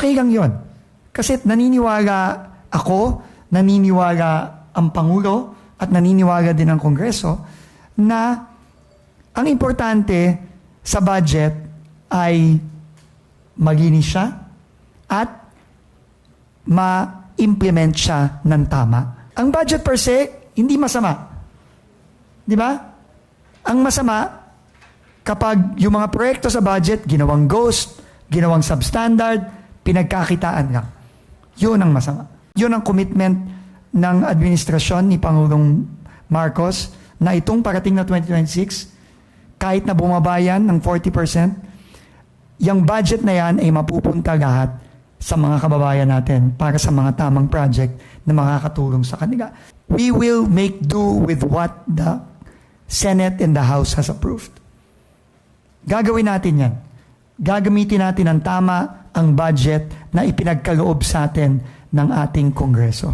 okay lang yon. Kasi naniniwala ako, naniniwala ang Pangulo, at naniniwala din ang Kongreso na ang importante sa budget ay malinis siya at ma-implement siya ng tama. Ang budget per se, hindi masama. Di ba? Ang masama, kapag yung mga proyekto sa budget, ginawang ghost, ginawang substandard, pinagkakitaan lang. Yun ang masama. Yun ang commitment ng administrasyon ni Pangulong Marcos na itong parating na 2026, kahit na bumabayan ng 40%, yung budget na yan ay mapupunta lahat sa mga kababayan natin para sa mga tamang project na makakatulong sa kanila. We will make do with what the Senate and the House has approved. Gagawin natin yan. Gagamitin natin ng tama ang budget na ipinagkaloob sa atin ng ating Kongreso.